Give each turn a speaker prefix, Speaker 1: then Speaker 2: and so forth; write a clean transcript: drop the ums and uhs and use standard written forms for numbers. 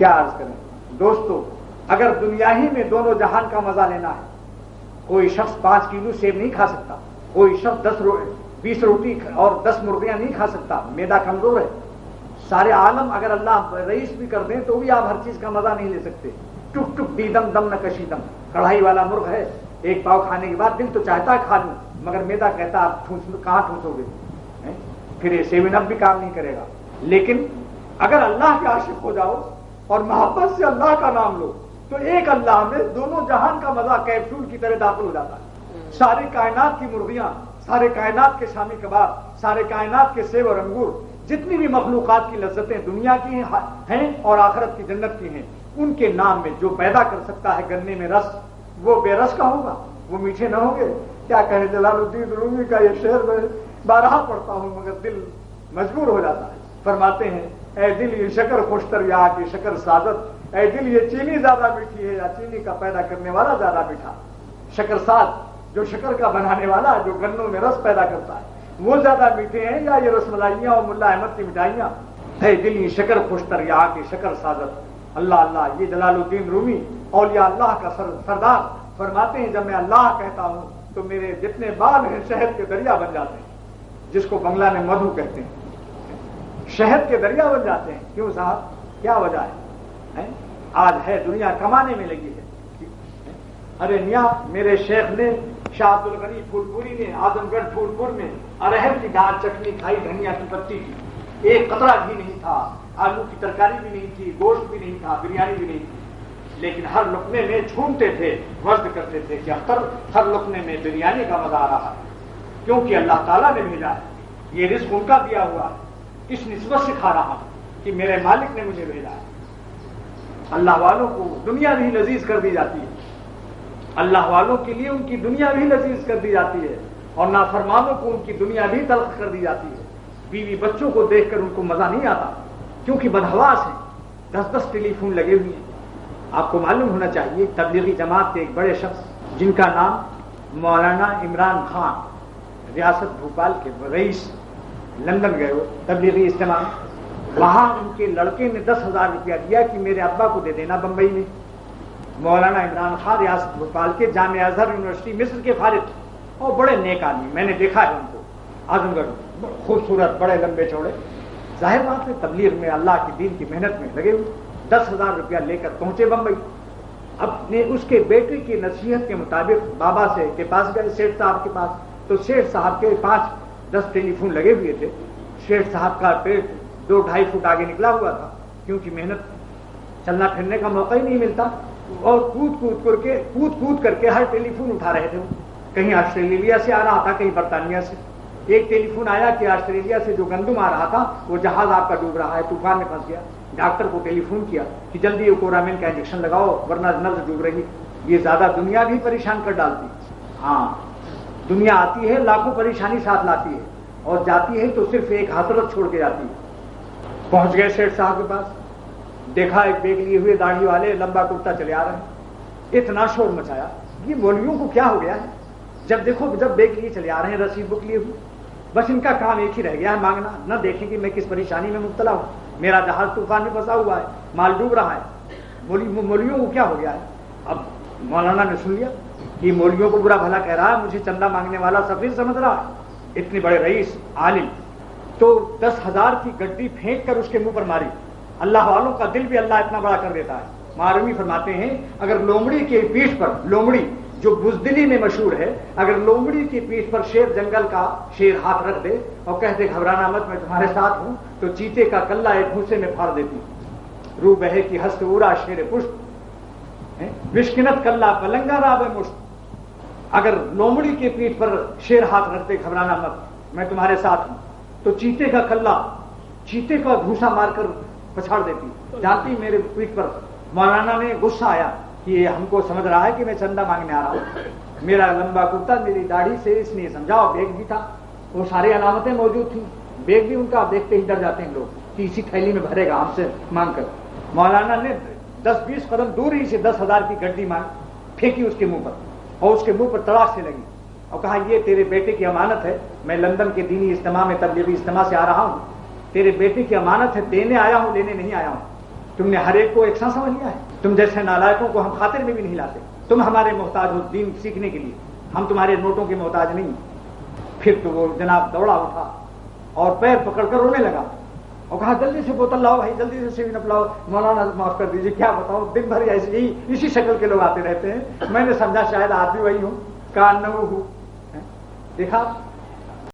Speaker 1: کیا عرض کریں دوستو، اگر دنیا ہی میں دونوں جہان کا مزہ لینا ہے، کوئی شخص 5 کلو سیب نہیں کھا سکتا، کوئی شخص 20 روٹی اور 10 مرغیاں نہیں کھا سکتا، میدا کمزور ہے۔ سارے عالم اگر اللہ رئیس بھی کر دیں تو بھی آپ ہر چیز کا مزہ نہیں لے سکتے۔ ٹک ٹک دیدم دم نہ کشیدم، کڑھائی والا مرغ ہے، ایک پاؤ کھانے کے بعد دل تو چاہتا ہے کھا لوں، مگر میدا کہتا آپ کہاں ٹھوسو گے، پھر یہ 7 اپ بھی کام نہیں کرے گا۔ لیکن اگر اللہ کے عاشق ہو جاؤ اور محبت سے اللہ کا نام لو تو ایک اللہ میں دونوں جہان کا مزہ کیپسول کی طرح داخل ہو جاتا ہے۔ ساری کائنات کی مرغیاں، سارے کائنات کے شامی کباب، سارے کائنات کے سیب اور انگور، جتنی بھی مخلوقات کی لذتیں دنیا کی ہیں اور آخرت کی جنت کی ہیں، ان کے نام میں جو پیدا کر سکتا ہے گنے میں رس، وہ بے رس کا ہوگا، وہ میٹھے نہ ہوں گے۔ کیا کہے جلال الدین رومی کا یہ شعر میں بارہا پڑھتا ہوں مگر دل مجبور ہو جاتا ہے۔ فرماتے ہیں اے دل یہ شکر خوشتر یا کہ شکر سازت، اے دل یہ چینی زیادہ میٹھی ہے یا چینی کا پیدا کرنے والا زیادہ میٹھا۔ شکر ساز جو شکر کا بنانے والا، جو گنوں میں رس پیدا کرتا ہے، وہ زیادہ میٹھے ہیں یا یہ رس ملائیاں اور ملا احمد کی مٹھائیاں؟ اے دل یہ شکر خوشتر یا کہ شکر سازت۔ اللہ اللہ، یہ جلال الدین رومی اولیاء اللہ کا سردار فرماتے ہیں جب میں اللہ کہتا ہوں تو میرے جتنے بال ہیں شہد کے دریا بن جاتے ہیں، جس کو بنگلہ میں مدھو کہتے ہیں، شہد کے دریا بن جاتے ہیں۔ کیوں صاحب، کیا وجہ ہے؟ آج ہے دنیا کمانے میں لگی ہے۔ ارے میاں، میرے شیخ نے شاہ عبد الغنی پھول پوری نے اعظم گڑھ پھول پور میں ارہر کی دال چٹنی کھائی، دھنیا کی پتی کی، ایک قطرہ بھی نہیں تھا، آلو کی ترکاری بھی نہیں تھی، گوشت بھی نہیں تھا، بریانی بھی نہیں تھی، لیکن ہر لقمے میں جھومتے تھے، وزن کرتے تھے کہ ہر لقمے میں بریانی کا مزہ آ رہا ہے، کیونکہ اللہ تعالیٰ نے بھیجا ہے، یہ رزق ان کا دیا ہوا ہے۔ اس نسبت سے کھا رہا ہوں کہ میرے مالک نے مجھے بھیجا ہے۔ اللہ والوں کو دنیا بھی لذیذ کر دی جاتی ہے، اللہ والوں کے لیے ان کی دنیا بھی لذیذ کر دی جاتی ہے، اور نافرمانوں کو ان کی دنیا بھی تلخ کر دی جاتی ہے۔ بیوی بچوں کو دیکھ کر ان کو مزہ نہیں آتا کیونکہ بدحواس ہیں، 10 ٹیلی فون لگے ہوئے ہیں۔ آپ کو معلوم ہونا چاہیے تبلیغی جماعت کے ایک بڑے شخص جن کا نام مولانا عمران خان، ریاست بھوپال کے رئیس، لندن گئے ہو تبلیغی اجتماع، وہاں ان کے لڑکے نے 10,000 روپیہ دیا کہ میرے ابا کو دے دینا بمبئی میں۔ مولانا عمران خان ریاست بھوپال کے جامعہ ازہر یونیورسٹی مصر کے فارغ اور بڑے نیک آدمی، میں نے دیکھا ہے ان کو، اعظم گڑھ، خوبصورت، بڑے لمبے چوڑے، ظاہر بات ہے تبلیغ میں اللہ کی دین کی محنت میں لگے ہوئے، 10,000 روپیہ لے کر پہنچے بمبئی۔ اپنے اس کے بیٹے کی نصیحت کے مطابق بابا سے کے پاس گئے، سیٹھ صاحب کے پاس، تو سیٹھ صاحب کے 5-10 ٹیلی فون لگے ہوئے تھے۔ سیٹھ صاحب کا پیٹ 2-2.5 فٹ آگے نکلا ہوا تھا کیونکہ محنت، چلنا پھرنے کا موقع ہی نہیں ملتا، اور کود کر کے ہر ٹیلی فون اٹھا رہے تھے۔ کہیں آسٹریلیا سے آ رہا تھا، کہیں برطانیہ سے۔ ایک ٹیلی فون آیا کہ آسٹریلیا سے جو گندم آ رہا تھا وہ جہاز آپ کا ڈوب رہا ہے، طوفان میں پھنس گیا۔ ڈاکٹر کو ٹیلی فون کیا کہ جلدی کورامیل کا انجیکشن لگاؤ ورنہ نبض ڈوب رہی۔ یہ زیادہ دنیا بھی پریشان کر ڈالتی۔ ہاں، دنیا آتی ہے لاکھوں پریشانی ساتھ لاتی ہے، اور جاتی ہے تو صرف ایک حسرت چھوڑ کے جاتی ہے۔ پہنچ گئے سیٹھ صاحب کے پاس، دیکھا ایک بیگ لیے ہوئے داڑھی والے لمبا کرتا چلے آ رہے ہیں، اتنا شور مچایا، یہ مولویوں کو کیا ہو گیا ہے؟ جب دیکھو جب بیگ لیے چلے آ رہے ہیں، رسید بک لیے ہوئے، بس ان کا کام ایک ہی رہ گیا ہے، مانگنا، نہ دیکھیں کہ میں کس پریشانی میں مبتلا ہوں، میرا جہاز طوفان میں پھنسا ہوا ہے، مال ڈوب رہا ہے۔ مولویوں کو کیا ہو گیا ہے؟ اب مولانا نے سن لیا کہ مولویوں کو برا بھلا کہہ رہا ہے، مجھے چندہ مانگنے والا سفیر سمجھ رہا ہے، اتنے بڑے رئیس عالم، تو 10,000 کی گڈی پھینک کر اس کے منہ پر ماری۔ اللہ والوں کا دل بھی اللہ اتنا بڑا کر دیتا ہے۔ ماروی فرماتے ہیں اگر لومڑی کے پیٹھ پر، لومڑی جو بزدلی میں مشہور ہے، اگر لومڑی کی پیٹھ پر شیر، جنگل کا شیر ہاتھ رکھ دے اور کہتے گھبرانا مت میں تمہارے ساتھ ہوں، تو چیتے کا کلہ ایک گھوسے میں پھاڑ دیتی۔ رو بہے کی ہست اورا شیر پشت، وشکنت کلہ پلنگا راب مشت۔ اگر لومڑی کے پیٹھ پر شیر ہاتھ رکھتے گھبرانا مت میں تمہارے ساتھ ہوں، تو چیتے کا کلہ، چیتے کا گھوسا مار کر پچھاڑ دیتی۔ جانتی میرے پیٹھ پر، مولانا نے غصہ آیا کہ یہ ہم کو سمجھ رہا ہے کہ میں چندہ مانگنے آ رہا ہوں، میرا لمبا کرتا میری داڑھی سے اس نے سمجھاؤ، بیگ بھی تھا، وہ ساری علامتیں موجود تھیں، بیگ بھی ان کا دیکھتے ہی ڈر جاتے ہیں لوگ کہ اسی تھیلی میں بھرے گا ہم سے مانگ کر۔ مولانا نے 10-20 قدم دور ہی سے 10,000 کی گڈی مانگ پھینکی اس کے منہ پر، اور اس کے منہ پر تڑاک سے لگی، اور کہا یہ تیرے بیٹے کی امانت ہے، میں لندن کے دینی اجتماع میں تبلیغی اجتماع سے آ رہا ہوں، تیرے بیٹے کی امانت ہے، دینے آیا ہوں لینے نہیں آیا ہوں۔ تم نے ہر ایک کو ایک سا سمجھ لیا ہے. تم جیسے نالائقوں کو ہم خاطر میں بھی نہیں لاتے. تم ہمارے محتاج ہو دین سیکھنے کے لیے، ہم تمہارے نوٹوں کے محتاج نہیں. پھر تو وہ جناب دوڑا اٹھا اور پیر پکڑ کر رونے لگا اور کہا جلدی سے بوتل لاؤ بھائی، جلدی سے سیون اپ لاؤ. مولانا معاف کر دیجیے، کیا بتاؤں، دن بھر ایسے ہی اسی شکل کے لوگ آتے رہتے ہیں. میں نے سمجھا شاید آپ بھی وہی ہوں، کان نہ ہوں. دیکھا